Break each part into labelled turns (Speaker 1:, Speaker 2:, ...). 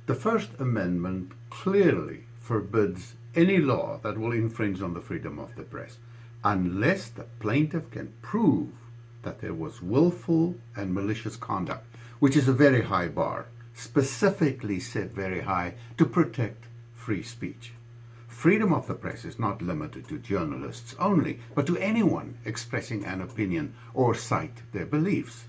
Speaker 1: The First Amendment clearly forbids any law that will infringe on the freedom of the press, unless the plaintiff can prove that there was willful and malicious conduct, which is a very high bar, specifically set very high to protect free speech. Freedom of the press is not limited to journalists only, but to anyone expressing an opinion or cite their beliefs.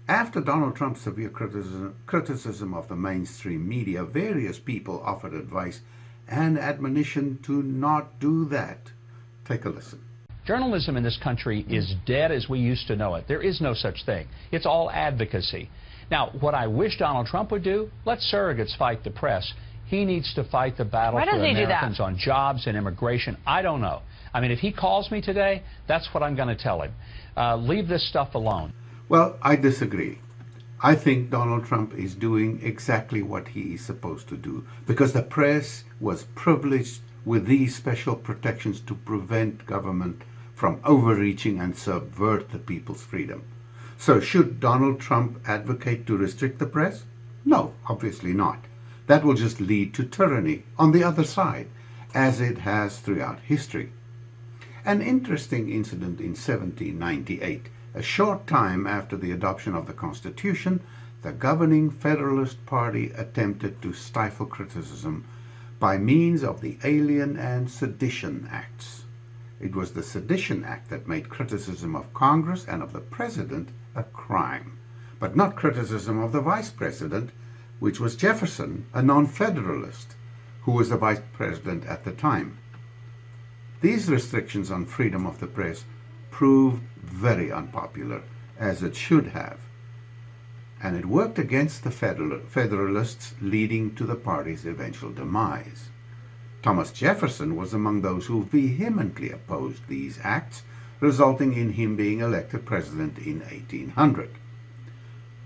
Speaker 1: After Donald Trump's severe criticism of the mainstream media, various people offered advice and admonition to not do that. Take a listen.
Speaker 2: Journalism in this country is dead as we used to know it. There is no such thing. It's all advocacy. Now, what I wish Donald Trump would do, let surrogates fight the press. He needs to fight the battle for Americans on jobs and immigration. I don't know. I mean, if he calls me today, that's what I'm going to tell him. Leave this stuff alone.
Speaker 1: Well, I disagree. I think Donald Trump is doing exactly what he is supposed to do, because the press was privileged with these special protections to prevent government from overreaching and subvert the people's freedom. So should Donald Trump advocate to restrict the press? No, obviously not. That will just lead to tyranny on the other side, as it has throughout history. An interesting incident in 1798, a short time after the adoption of the Constitution, the governing Federalist Party attempted to stifle criticism by means of the Alien and Sedition Acts. It was the Sedition Act that made criticism of Congress and of the President a crime, but not criticism of the Vice President, which was Jefferson, a non-Federalist, who was the Vice President at the time. These restrictions on freedom of the press proved very unpopular, as it should have, and it worked against the Federalists, leading to the party's eventual demise. Thomas Jefferson was among those who vehemently opposed these acts, resulting in him being elected president in 1800.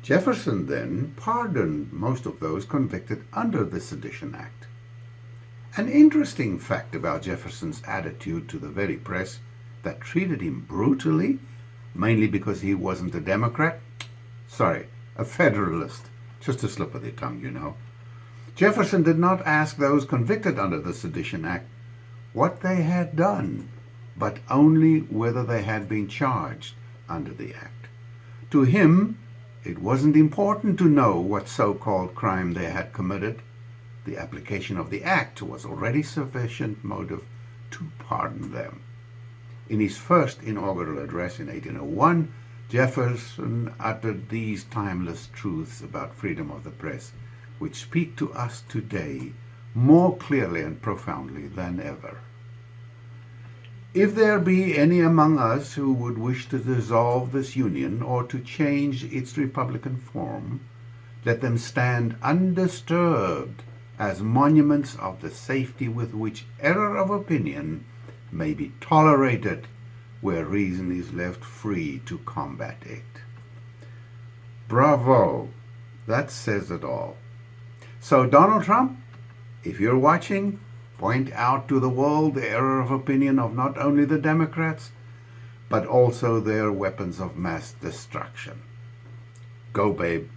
Speaker 1: Jefferson then pardoned most of those convicted under the Sedition Act. An interesting fact about Jefferson's attitude to the very press that treated him brutally, mainly because he wasn't a Democrat, a Federalist, just a slip of the tongue, you know. Jefferson did not ask those convicted under the Sedition Act what they had done, but only whether they had been charged under the act. To him, it wasn't important to know what so-called crime they had committed. The application of the act was already sufficient motive to pardon them. In his first inaugural address in 1801, Jefferson uttered these timeless truths about freedom of the press, which speak to us today more clearly and profoundly than ever. If there be any among us who would wish to dissolve this union or to change its republican form, let them stand undisturbed as monuments of the safety with which error of opinion may be tolerated where reason is left free to combat it. Bravo! That says it all. So Donald Trump, if you're watching, point out to the world the error of opinion of not only the Democrats, but also their weapons of mass destruction. Go, babe.